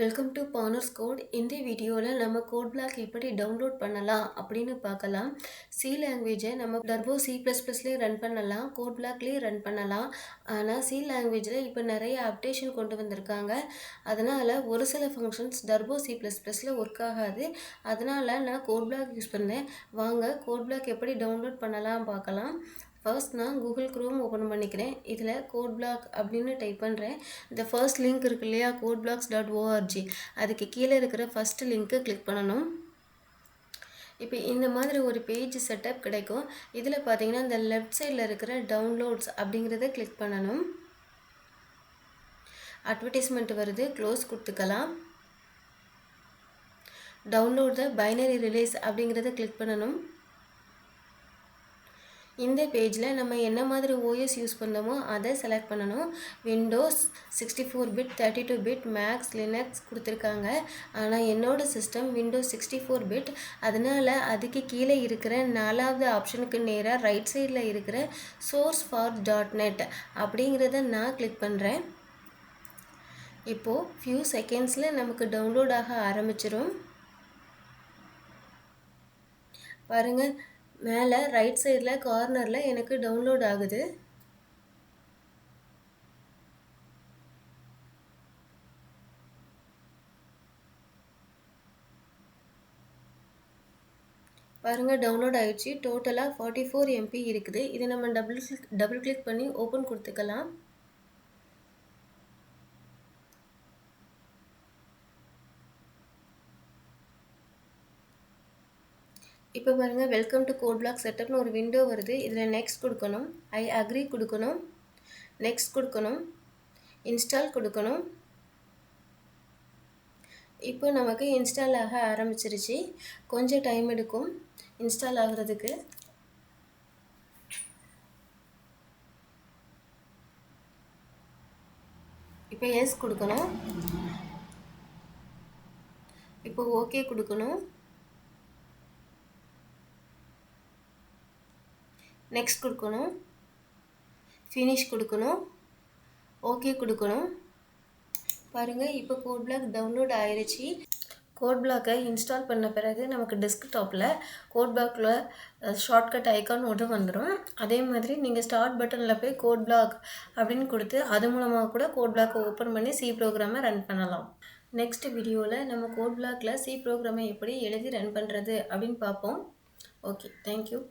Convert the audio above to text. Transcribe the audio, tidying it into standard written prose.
Welcome to பானர்ஸ் code. இந்த வீடியோவில் நம்ம கோட் பிளாக் எப்படி டவுன்லோட் பண்ணலாம் அப்படின்னு பார்க்கலாம். சி லாங்குவேஜை நம்ம டர்போ C++லேயே ரன் பண்ணலாம், கோட் பிளாக்லேயே ரன் பண்ணலாம். ஆனால் சி லாங்குவேஜில் இப்போ நிறைய அப்டேஷன் கொண்டு வந்திருக்காங்க. அதனால் ஒரு சில ஃபங்க்ஷன்ஸ் டர்போ C++ல் ஒர்க் ஆகாது. அதனால் நான் கோட் பிளாக் யூஸ் பண்ணேன். வாங்க கோட் பிளாக் எப்படி டவுன்லோட் பண்ணலாம் பார்க்கலாம். ஃபர்ஸ்ட் நான் கூகுள் க்ரோம் ஓப்பன் பண்ணிக்கிறேன். இதில் கோட் பிளாக் அப்படின்னு டைப் பண்ணுறேன். இந்த ஃபர்ஸ்ட் லிங்க் இருக்கு இல்லையா, codeblocks.org, அதுக்கு கீழே இருக்கிற ஃபஸ்ட்டு லிங்க்கை கிளிக் பண்ணணும். இப்போ இந்த மாதிரி ஒரு பேஜ் செட்டப் கிடைக்கும். இதில் பார்த்தீங்கன்னா இந்த லெஃப்ட் சைடில் இருக்கிற டவுன்லோட்ஸ் அப்படிங்கிறத கிளிக் பண்ணணும். அட்வர்டைஸ்மெண்ட் வருது, க்ளோஸ் கொடுத்துக்கலாம். டவுன்லோட் த பைனரி ரிலீஸ் அப்படிங்கிறத கிளிக் பண்ணணும். இந்த பேஜில் நம்ம என்ன மாதிரி ஓஎஸ் யூஸ் பண்ணோமோ அதை செலக்ட் பண்ணணும். Windows 64 bit 32 bit Macs Linux கொடுத்துருக்காங்க. ஆனால் என்னோடய சிஸ்டம் விண்டோஸ் 64 பிட். அதனால் அதுக்கு கீழே இருக்கிற 4வது ஆப்ஷனுக்கு நேராக ரைட் சைடில் இருக்கிற சோர்ஸ் ஃபார் .net அப்படிங்கிறத நான் கிளிக் பண்ணுறேன். இப்போது ஃபியூ செகண்ட்ஸில் நமக்கு டவுன்லோட் ஆக ஆரம்பிச்சிடும். பாருங்கள், மேலே ரைட் சைடில் கார்னரில் எனக்கு டவுன்லோட் ஆகுது. பாருங்கள், டவுன்லோட் ஆகிடுச்சு. டோட்டலாக 44 MB இருக்குது. இதை நம்ம டபுள் கிளிக் பண்ணி ஓப்பன் கொடுத்துக்கலாம். இப்போ பாருங்கள், வெல்கம் டு கோட் பிளாக் செட்டப்னு ஒரு விண்டோ வருது. இதில் நெக்ஸ்ட் கொடுக்கணும், ஐ அக்ரி கொடுக்கணும், நெக்ஸ்ட் கொடுக்கணும், இன்ஸ்டால் கொடுக்கணும். இப்போ நமக்கு இன்ஸ்டால் ஆக ஆரம்பிச்சிருச்சு. கொஞ்சம் டைம் எடுக்கும் இன்ஸ்டால் ஆகிறதுக்கு. இப்போ எஸ் கொடுக்கணும். இப்போ ஓகே கொடுக்கணும். நெக்ஸ்ட் கொடுக்கணும், ஃபினிஷ் கொடுக்கணும், ஓகே கொடுக்கணும். பாருங்கள், இப்போ கோட் பிளாக் டவுன்லோட் ஆயிடுச்சு. கோட் பிளாக்கை இன்ஸ்டால் பண்ண பிறகு நமக்கு டெஸ்க்டாப்பில் கோட் பிளாக்கில் ஷார்ட்கட் ஐக்கான் ஒன்று வந்துடும். அதே மாதிரி நீங்கள் ஸ்டார்ட் பட்டனில் போய் கோட் பிளாக் அப்படின்னு கொடுத்து அது மூலமாக கூட கோட் பிளாக்கை ஓப்பன் பண்ணி சி ப்ரோக்ராமை ரன் பண்ணலாம். நெக்ஸ்ட் வீடியோவில் நம்ம கோட் பிளாக்கில் சி ப்ரோக்ராமை எப்படி எழுதி ரன் பண்ணுறது அப்படின்னு பார்ப்போம். Okay, thank you.